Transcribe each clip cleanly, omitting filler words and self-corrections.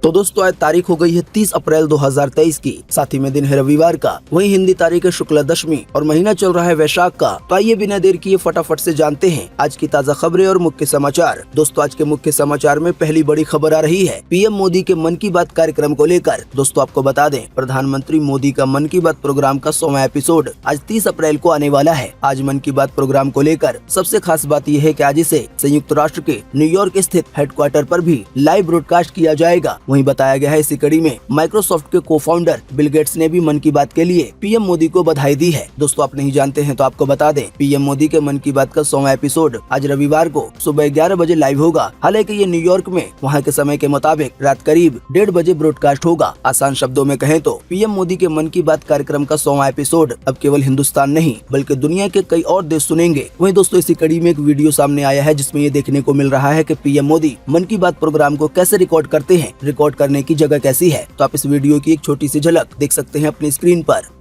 तो दोस्तों आज तारीख हो गई है 30 अप्रैल 2023 की, साथ ही में दिन है रविवार का। वहीं हिंदी तारीख है शुक्ला दशमी और महीना चल रहा है वैशाख का। तो आइए बिना देर किए फटाफट से जानते हैं आज की ताज़ा खबरें और मुख्य समाचार। दोस्तों आज के मुख्य समाचार में पहली बड़ी खबर आ रही है पीएम मोदी के मन की बात कार्यक्रम को लेकर। दोस्तों आपको बता दें, प्रधानमंत्री मोदी का मन की बात प्रोग्राम का 100वां एपिसोड आज 30 अप्रैल को आने वाला है। आज मन की बात प्रोग्राम को लेकर सबसे खास बात यह है कि आज इसे संयुक्त राष्ट्र के न्यूयॉर्क स्थित हेडक्वार्टर पर भी लाइव ब्रॉडकास्ट किया जाएगा। वहीं बताया गया है इसी कड़ी में माइक्रोसॉफ्ट के को फाउंडर बिल गेट्स ने भी मन की बात के लिए पीएम मोदी को बधाई दी है। दोस्तों आप नहीं जानते हैं तो आपको बता दें, पीएम मोदी के मन की बात का 100वां एपिसोड आज रविवार को सुबह 11 बजे लाइव होगा। हालांकि ये न्यूयॉर्क में वहाँ के समय के मुताबिक रात करीब 1:30 बजे ब्रॉडकास्ट होगा। आसान शब्दों में कहें तो पीएम मोदी के मन की बात कार्यक्रम का 100वां एपिसोड अब केवल हिंदुस्तान नहीं बल्कि दुनिया के कई और देश सुनेंगे। वहीं दोस्तों इसी कड़ी में एक वीडियो सामने आया है जिसमें ये देखने को मिल रहा है कि पीएम मोदी मन की बात प्रोग्राम को कैसे रिकॉर्ड करते हैं, रिकॉर्ड करने की जगह कैसी है। तो आप इस वीडियो की एक छोटी सी झलक देख सकते हैं अपनी स्क्रीन पर।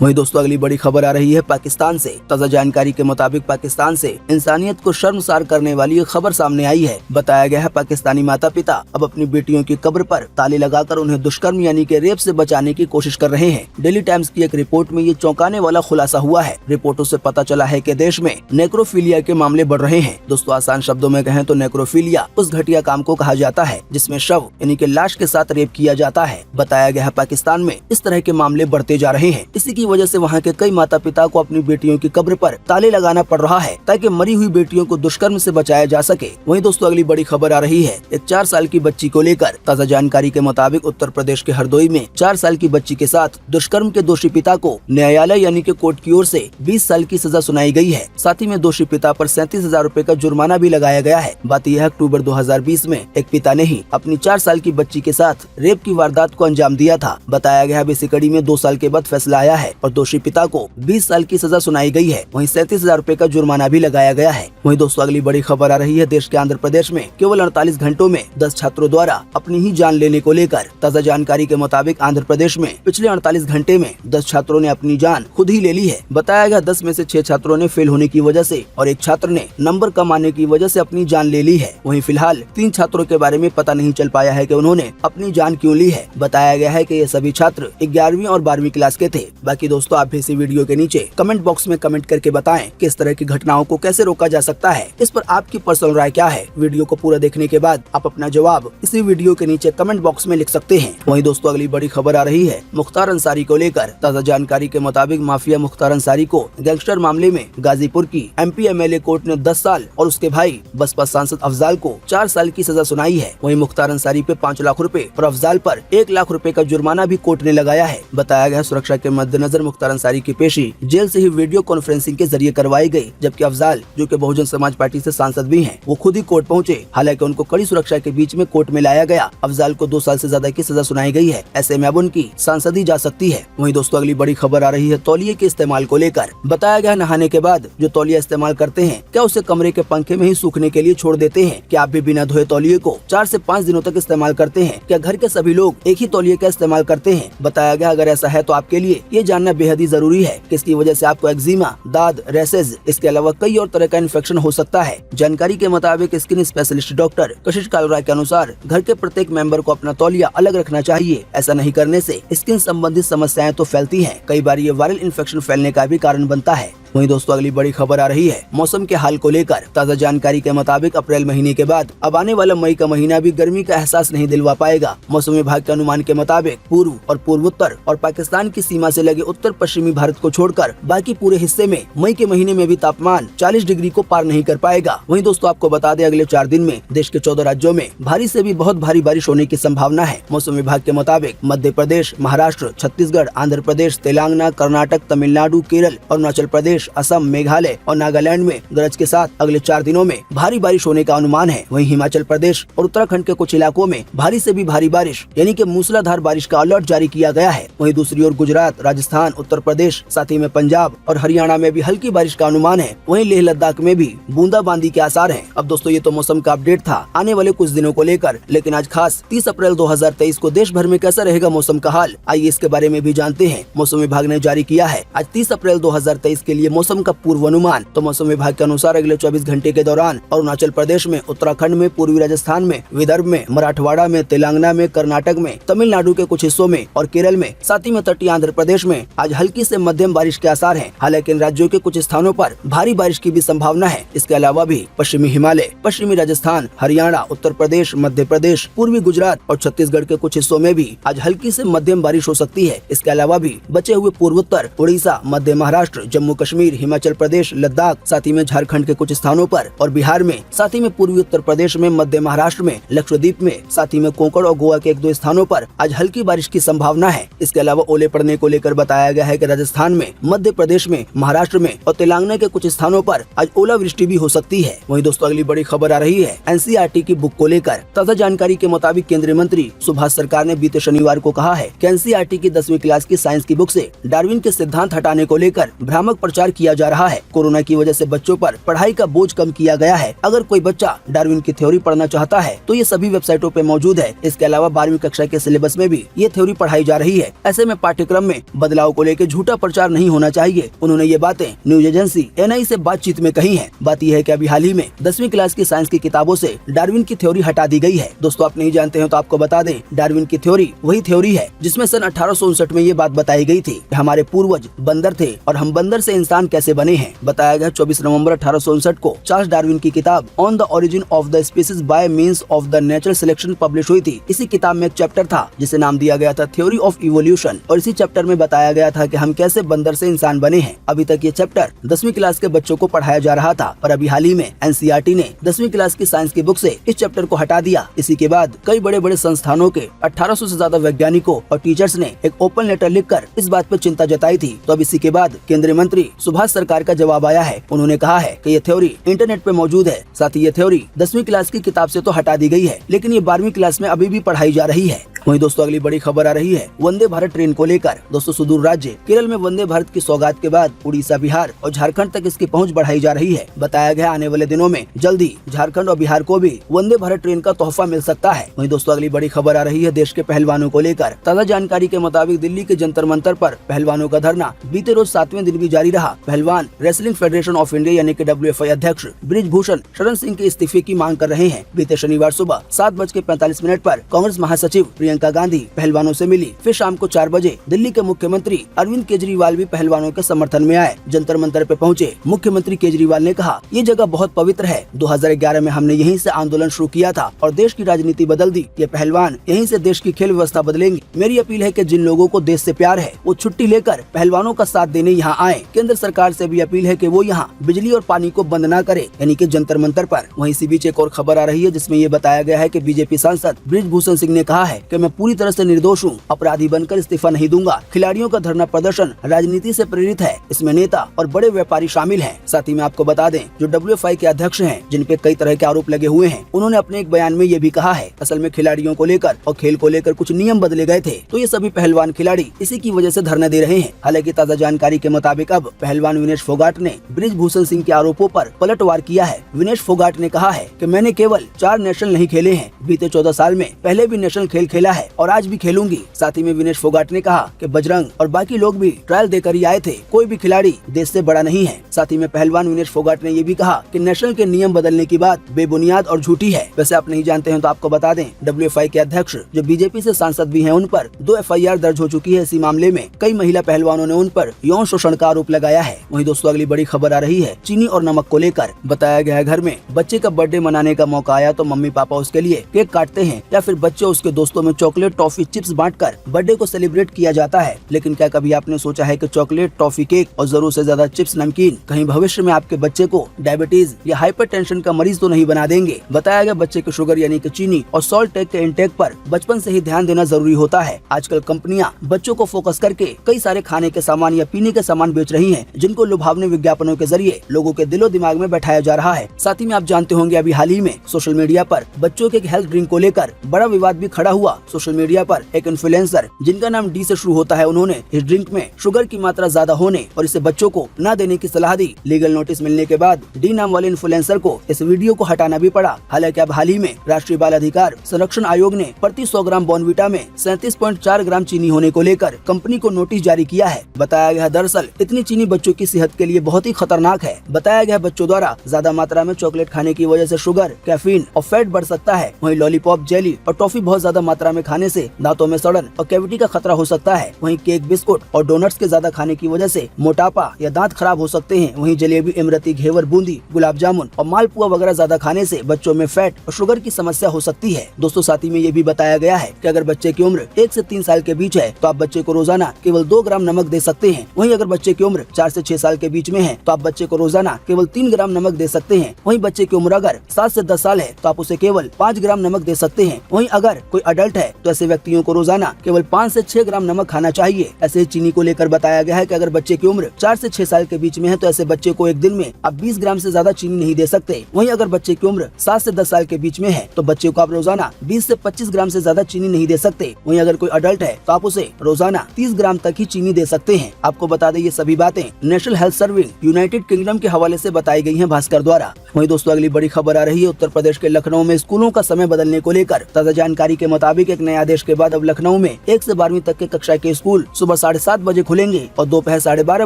वहीं दोस्तों अगली बड़ी खबर आ रही है पाकिस्तान से। ताज़ा जानकारी के मुताबिक पाकिस्तान से इंसानियत को शर्मसार करने वाली एक खबर सामने आई है। बताया गया है पाकिस्तानी माता पिता अब अपनी बेटियों की कब्र पर ताले लगाकर उन्हें दुष्कर्म यानी कि रेप से बचाने की कोशिश कर रहे हैं। डेली टाइम्स की एक रिपोर्ट में ये चौंकाने वाला खुलासा हुआ है। रिपोर्टों से पता चला है कि देश में नेक्रोफीलिया के मामले बढ़ रहे हैं। दोस्तों आसान शब्दों में कहें तो नेक्रोफीलिया उस घटिया काम को कहा जाता है जिसमें शव यानी कि लाश के साथ रेप किया जाता है। बताया गया है पाकिस्तान में इस तरह के मामले बढ़ते जा रहे हैं। इसी की वजह से वहाँ के कई माता पिता को अपनी बेटियों की कब्र पर ताले लगाना पड़ रहा है ताकि मरी हुई बेटियों को दुष्कर्म से बचाया जा सके। वहीं दोस्तों अगली बड़ी खबर आ रही है एक 4 साल की बच्ची को लेकर। ताज़ा जानकारी के मुताबिक उत्तर प्रदेश के हरदोई में 4 साल की बच्ची के साथ दुष्कर्म के दोषी पिता को न्यायालय यानी कि कोर्ट की ओर से 20 साल की सजा सुनाई गई है। साथ ही में दोषी पिता पर 37,000 रुपए का जुर्माना भी लगाया गया है। बात यह है अक्टूबर 2020 में एक पिता ने ही अपनी 4 साल की बच्ची के साथ रेप की वारदात को अंजाम दिया था। बताया गया है इसी कड़ी में 2 साल के बाद फैसला आया है और दोषी पिता को 20 साल की सजा सुनाई गई है। वहीं 37,000 रुपए का जुर्माना भी लगाया गया है। वहीं दोस्तों अगली बड़ी खबर आ रही है देश के आंध्र प्रदेश में केवल 48 घंटों में 10 छात्रों द्वारा अपनी ही जान लेने को लेकर। ताज़ा जानकारी के मुताबिक आंध्र प्रदेश में पिछले 48 घंटे में 10 छात्रों ने अपनी जान खुद ही ले ली है। बताया गया 10 में से 6 छात्रों ने फेल होने की वजह से और एक छात्र ने नंबर कम आने की वजह से अपनी जान ले ली है। वहीं फिलहाल 3 छात्रों के बारे में पता नहीं चल पाया है कि उन्होंने अपनी जान क्यों ली है। बताया गया है कि ये सभी छात्र 11वीं और 12वीं क्लास के थे। बाकी दोस्तों आप भी इसी वीडियो के नीचे कमेंट बॉक्स में कमेंट करके बताएं कि इस तरह की घटनाओं को कैसे रोका जा सकता है। इस पर आपकी पर्सनल राय क्या है। वीडियो को पूरा देखने के बाद आप अपना जवाब इसी वीडियो के नीचे कमेंट बॉक्स में लिख सकते हैं। वहीं दोस्तों अगली बड़ी खबर आ रही है मुख्तार अंसारी को लेकर। ताज़ा जानकारी के मुताबिक माफिया मुख्तार अंसारी को गैंगस्टर मामले में गाजीपुर की MP MLA कोर्ट ने 10 साल और उसके भाई बसपा सांसद अफजाल को 4 साल की सजा सुनाई है। वहीं मुख्तार अंसारी पे 5 लाख रुपए और अफजाल पर 1 लाख रुपए का जुर्माना भी कोर्ट ने लगाया है। बताया गया सुरक्षा के मद्देनजर मुख्तार अंसारी की पेशी जेल से ही वीडियो कॉन्फ्रेंसिंग के जरिए करवाई गई, जबकि अफजाल जो कि बहुजन समाज पार्टी से सांसद भी हैं, वो खुद ही कोर्ट पहुंचे। हालांकि उनको कड़ी सुरक्षा के बीच में कोर्ट में लाया गया। अफजाल को 2 साल से ज्यादा की सजा सुनाई गई है। ऐसे में अब उनकी सांसदी जा सकती है। वहीं दोस्तों अगली बड़ी खबर आ रही है तौलिए के इस्तेमाल को लेकर। बताया गया नहाने के बाद जो तौलिया इस्तेमाल करते हैं क्या उसे कमरे के पंखे में ही सूखने के लिए छोड़ देते हैं। क्या आप भी बिना धोए तौलिए को 4 से 5 दिनों तक इस्तेमाल करते हैं। क्या घर के सभी लोग एक ही तौलिए का इस्तेमाल करते हैं। बताया गया अगर ऐसा है तो आपके लिए ये जानना बेहद ही जरूरी है कि इसकी वजह से आपको एक्जिमा, दाद, रैसेज, इसके अलावा कई और तरह का इन्फेक्शन हो सकता है। जानकारी के मुताबिक स्किन स्पेशलिस्ट डॉक्टर कशिश कालरा के अनुसार घर के प्रत्येक मेंबर को अपना तौलिया अलग रखना चाहिए। ऐसा नहीं करने से स्किन संबंधित समस्याएं तो फैलती हैं, कई बार ये वायरल इन्फेक्शन फैलने का भी कारण बनता है। वहीं दोस्तों अगली बड़ी खबर आ रही है मौसम के हाल को लेकर। ताज़ा जानकारी के मुताबिक अप्रैल महीने के बाद अब आने वाला मई का महीना भी गर्मी का एहसास नहीं दिलवा पाएगा। मौसम विभाग के अनुमान के मुताबिक पूर्व और पूर्वोत्तर और पाकिस्तान की सीमा से लगे उत्तर पश्चिमी भारत को छोड़कर बाकी पूरे हिस्से में मई के महीने में भी तापमान 40 डिग्री को पार नहीं कर पाएगा। वहीं दोस्तों आपको बता दें अगले 4 दिन में देश के 14 राज्यों में भारी से भी बहुत भारी बारिश होने की संभावना है। मौसम विभाग के मुताबिक मध्य प्रदेश, महाराष्ट्र, छत्तीसगढ़, आंध्र प्रदेश, तेलंगाना, कर्नाटक, तमिलनाडु, केरल, अरुणाचल प्रदेश, असम, मेघालय और नागालैंड में गरज के साथ अगले 4 दिनों में भारी बारिश होने का अनुमान है। वहीं हिमाचल प्रदेश और उत्तराखंड के कुछ इलाकों में भारी से भी भारी बारिश यानी कि मूसलाधार बारिश का अलर्ट जारी किया गया है। वहीं दूसरी ओर गुजरात, राजस्थान, उत्तर प्रदेश, साथ ही में पंजाब और हरियाणा में भी हल्की बारिश का अनुमान है। वहीं लेह लद्दाख में भी बूंदाबांदी के आसार हैं। अब दोस्तों ये तो मौसम का अपडेट था आने वाले कुछ दिनों को लेकर, लेकिन आज खास 30 अप्रैल 2023 को देश भर में कैसा रहेगा मौसम का हाल, आइए इसके बारे में भी जानते हैं। मौसम विभाग ने जारी किया है आज 30 अप्रैल 2023 के लिए ये मौसम का पूर्वानुमान। तो मौसम विभाग के अनुसार अगले 24 घंटे के दौरान अरुणाचल प्रदेश में, उत्तराखंड में, पूर्वी राजस्थान में, विदर्भ में, मराठवाड़ा में, तेलंगाना में, कर्नाटक में, तमिलनाडु के कुछ हिस्सों में और केरल में, साथ ही में तटीय आंध्र प्रदेश में आज हल्की से मध्यम बारिश के आसार हैं। हालांकि इन राज्यों के कुछ स्थानों पर भारी बारिश की भी संभावना है। इसके अलावा भी पश्चिमी हिमालय, पश्चिमी राजस्थान, हरियाणा, उत्तर प्रदेश, मध्य प्रदेश, पूर्वी गुजरात और छत्तीसगढ़ के कुछ हिस्सों में भी आज हल्की से मध्यम बारिश हो सकती है। इसके अलावा भी बचे हुए पूर्वोत्तर, उड़ीसा, मध्य महाराष्ट्र, जम्मू कश्मीर, हिमाचल प्रदेश, लद्दाख, साथ ही में झारखंड के कुछ स्थानों पर और बिहार में, साथ ही में पूर्वी उत्तर प्रदेश में, मध्य महाराष्ट्र में, लक्षद्वीप में, साथ ही में कोंकण और गोवा के 1-2 स्थानों पर आज हल्की बारिश की संभावना है। इसके अलावा ओले पड़ने को लेकर बताया गया है कि राजस्थान में, मध्य प्रदेश में, महाराष्ट्र में और तेलंगाना के कुछ स्थानों पर आज ओलावृष्टि भी हो सकती है। वहीं दोस्तों अगली बड़ी खबर आ रही है एनसीईआरटी की बुक को लेकर। ताजा जानकारी के मुताबिक केंद्रीय मंत्री सुभाष सरकार ने बीते शनिवार को कहा है कि एनसीईआरटी की 10वीं क्लास की साइंस की बुक से डार्विन के सिद्धांत हटाने को लेकर भ्रामक प्रचार किया जा रहा है। कोरोना की वजह से बच्चों पर पढ़ाई का बोझ कम किया गया है। अगर कोई बच्चा डार्विन की थ्योरी पढ़ना चाहता है तो ये सभी वेबसाइटों पे मौजूद है। इसके अलावा 12वीं कक्षा के सिलेबस में भी ये थ्योरी पढ़ाई जा रही है। ऐसे में पाठ्यक्रम में बदलाव को लेकर झूठा प्रचार नहीं होना चाहिए। उन्होंने ये बातें न्यूज एजेंसी एनआई से बातचीत में कही है। बात यह है कि अभी हाल ही में 10वीं क्लास की साइंस की किताबों से डार्विन की थ्योरी हटा दी गई है। दोस्तों आप नहीं जानते हैं तो आपको बता दें, डार्विन की थ्योरी वही थ्योरी है जिसमें सन 1859 में ये बात बताई गई थी कि हमारे पूर्वज बंदर थे और हम बंदर से इंसान कैसे बने हैं। बताया गया 24 नवंबर 1859 को चार्ल्स डार्विन की किताब on the origin of the species by means of the natural selection publish हुई थी। इसी किताब में एक चैप्टर था जिसे नाम दिया गया था थ्योरी ऑफ इवोल्यूशन और इसी चैप्टर में बताया गया था कि हम कैसे बंदर से इंसान बने हैं। अभी तक ये चैप्टर 10वीं क्लास के बच्चों को पढ़ाया जा रहा था और अभी हाल ही में एनसीईआरटी ने 10वीं क्लास की साइंस की बुक से इस चैप्टर को हटा दिया। इसी के बाद कई बड़े बड़े संस्थानों के 1800 से ज्यादा वैज्ञानिकों और टीचर्स ने एक ओपन लेटर लिखकर इस बात पर चिंता जताई थी। तो अब इसी के बाद केंद्रीय मंत्री सुभाष सरकार का जवाब आया है। उन्होंने कहा है कि ये थ्योरी इंटरनेट पे मौजूद है। साथ ही ये थ्योरी 10वीं क्लास की किताब से तो हटा दी गई है लेकिन ये 12वीं क्लास में अभी भी पढ़ाई जा रही है। वहीं दोस्तों अगली बड़ी खबर आ रही है वंदे भारत ट्रेन को लेकर। दोस्तों सुदूर राज्य केरल में वंदे भारत की सौगात के बाद उड़ीसा, बिहार और झारखंड तक इसकी पहुंच बढ़ाई जा रही है। बताया गया आने वाले दिनों में जल्दी झारखंड और बिहार को भी वंदे भारत ट्रेन का तोहफा मिल सकता है। वहीं दोस्तों अगली बड़ी खबर आ रही है देश के पहलवानों को लेकर। ताजा जानकारी के मुताबिक दिल्ली के जंतर मंतर पर पहलवानों का धरना बीते रोज 7वें दिन भी जारी रहा। पहलवान रेसलिंग फेडरेशन ऑफ इंडिया यानी कि WFI अध्यक्ष ब्रिजभूषण शरण सिंह के इस्तीफे की मांग कर रहे हैं। बीते शनिवार सुबह 7:45 पर कांग्रेस महासचिव प्रियंका गांधी पहलवानों से मिली। फिर शाम को 4 बजे दिल्ली के मुख्यमंत्री अरविंद केजरीवाल भी पहलवानों के समर्थन में आए। जंतर मंतर पे पहुंचे मुख्यमंत्री केजरीवाल ने कहा, ये जगह बहुत पवित्र है। 2011 में हमने यहीं से आंदोलन शुरू किया था और देश की राजनीति बदल दी। ये पहलवान यहीं से देश की खेल व्यवस्था बदलेंगे। मेरी अपील है कि जिन लोगों को देश से प्यार है वो छुट्टी लेकर पहलवानों का साथ देने यहाँ आए। केंद्र सरकार से भी अपील है कि वो यहाँ बिजली और पानी को बंद न करे, यानी कि जंतर मंतर पर। वहीं इसी बीच एक और खबर आ रही है जिसमें ये बताया गया है कि बीजेपी सांसद ब्रिजभूषण सिंह ने कहा है कि मैं पूरी तरह से निर्दोष हूँ, अपराधी बनकर इस्तीफा नहीं दूंगा। खिलाड़ियों का धरना प्रदर्शन राजनीति से प्रेरित है, इसमें नेता और बड़े व्यापारी शामिल हैं। साथ ही में आपको बता दें जो WFI के अध्यक्ष हैं जिन पे कई तरह के आरोप लगे हुए हैं, उन्होंने अपने एक बयान में ये भी कहा है असल में खिलाड़ियों को लेकर और खेल को लेकर कुछ नियम बदले गए थे, तो ये सभी पहलवान खिलाड़ी इसी की वजह से धरना दे रहे हैं। हालांकि ताजा जानकारी के मुताबिक अब पहलवान विनेश फोगाट ने ब्रिजभूषण सिंह के आरोपों पर पलटवार किया है। विनेश फोगाट ने कहा है कि मैंने केवल 4 नेशनल नहीं खेले हैं, बीते 14 साल में पहले भी नेशनल खेल खेला है और आज भी खेलूंगी। साथ ही में विनेश फोगाट ने कहा कि बजरंग और बाकी लोग भी ट्रायल देकर ही आए थे, कोई भी खिलाड़ी देश से बड़ा नहीं है। साथ ही में पहलवान विनेश फोगाट ने ये भी कहा कि नेशनल के नियम बदलने की बात बेबुनियाद और झूठी है। वैसे आप नहीं जानते हैं तो आपको बता दें WFI के अध्यक्ष जो बीजेपी से सांसद भी हैं, उन पर 2 FIR दर्ज हो चुकी है। इसी मामले में कई महिला पहलवानों ने उन पर यौन शोषण का आरोप लगाया है। वहीं दोस्तों अगली बड़ी खबर आ रही है चीनी और नमक को लेकर। बताया गया है घर में बच्चे का बर्थडे मनाने का मौका आया तो मम्मी पापा उसके लिए केक काटते हैं या फिर बच्चे उसके दोस्तों में चॉकलेट, टॉफी, चिप्स बांटकर बर्थडे को सेलिब्रेट किया जाता है। लेकिन क्या कभी आपने सोचा है कि चॉकलेट, टॉफी, केक और जरूर से ज्यादा चिप्स, नमकीन कहीं भविष्य में आपके बच्चे को डायबिटीज या हाइपरटेंशन का मरीज तो नहीं बना देंगे? बताया गया बच्चे के शुगर यानी कि चीनी और सॉल्ट टेक के इंटेक पर बचपन से ही ध्यान देना जरूरी होता है। आजकल कंपनियां बच्चों को फोकस करके कई सारे खाने के सामान या पीने के सामान बेच रही हैं, जिनको लुभावने विज्ञापनों के जरिए लोगों के दिलो दिमाग में बैठाया जा रहा है। साथ ही में आप जानते होंगे अभी हाल ही में सोशल मीडिया पर बच्चों के हेल्थ ड्रिंक को लेकर बड़ा विवाद भी खड़ा हुआ। सोशल मीडिया पर एक इन्फ्लुएंसर जिनका नाम D से शुरू होता है, उन्होंने इस ड्रिंक में शुगर की मात्रा ज्यादा होने और इसे बच्चों को न देने की सलाह दी। लीगल नोटिस मिलने के बाद D नाम वाले इन्फ्लुएंसर को इस वीडियो को हटाना भी पड़ा। हालांकि अब हाल ही में राष्ट्रीय बाल अधिकार संरक्षण आयोग ने प्रति 100 ग्राम बॉर्नविटा में 37.4 ग्राम चीनी होने को लेकर कंपनी को नोटिस जारी किया है। बताया गया दरअसल इतनी चीनी बच्चों की सेहत के लिए बहुत ही खतरनाक है। बताया गया बच्चों द्वारा ज्यादा मात्रा में चॉकलेट खाने की वजह से शुगर, कैफीन और फैट बढ़ सकता है। वहीं लॉलीपॉप, जेली और टॉफी बहुत ज्यादा मात्रा में खाने से दांतों में सड़न और कैविटी का खतरा हो सकता है। वहीं केक, बिस्कुट और डोनट्स के ज्यादा खाने की वजह से मोटापा या दांत खराब हो सकते हैं। वहीं जलेबी, इमरती, घेवर, बूंदी, गुलाब जामुन और मालपुआ वगैरह ज्यादा खाने से बच्चों में फैट और शुगर की समस्या हो सकती है। दोस्तों साथ ही में ये भी बताया गया है कि अगर बच्चे की उम्र 1 से 3 साल के बीच है तो आप बच्चे को रोजाना केवल 2 ग्राम नमक दे सकते हैं। वहीं अगर बच्चे की उम्र 4 से 6 साल के बीच में है तो आप बच्चे को रोजाना केवल 3 ग्राम नमक दे सकते हैं। वहीं बच्चे की उम्र अगर 7 से 10 साल है तो आप उसे केवल 5 ग्राम नमक दे सकते हैं। वहीं अगर कोई अडल्ट है तो ऐसे व्यक्तियों को रोजाना केवल 5 से 6 ग्राम नमक खाना चाहिए। ऐसे ही चीनी को लेकर बताया गया है कि अगर बच्चे की उम्र 4 से 6 साल के बीच में है तो ऐसे बच्चे को एक दिन में आप 20 ग्राम से ज्यादा चीनी नहीं दे सकते। वहीं अगर बच्चे की उम्र 7 से 10 साल के बीच में है तो बच्चे को आप रोजाना 20 से 25 ग्राम से ज्यादा चीनी नहीं दे सकते। वहीं अगर कोई अडल्ट है तो आप उसे रोजाना 30 ग्राम तक ही चीनी दे सकते हैं। आपको बता दें ये सभी बातें national health service United kingdom के हवाले से बताई गई हैं भास्कर द्वारा। वहीं दोस्तों अगली बड़ी खबर आ रही है उत्तर प्रदेश के लखनऊ में स्कूलों का समय बदलने को लेकर। ताजा जानकारी के मुताबिक एक नए आदेश के बाद अब लखनऊ में 1 से 12वीं तक के कक्षा के स्कूल सुबह 7:30 बजे खुलेंगे और दोपहर 12:30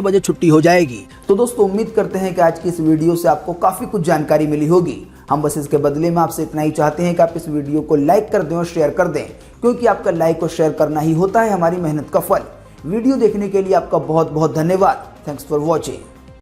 बजे छुट्टी हो जाएगी। तो दोस्तों उम्मीद करते हैं कि आज की इस वीडियो से आपको काफी कुछ जानकारी मिली होगी। हम बस इसके बदले में आपसे इतना ही चाहते हैं कि आप इस वीडियो को लाइक कर दें और शेयर कर दें, क्योंकि आपका लाइक और शेयर करना ही होता है हमारी मेहनत का फल। वीडियो देखने के लिए आपका बहुत बहुत धन्यवाद। Thanks for watching.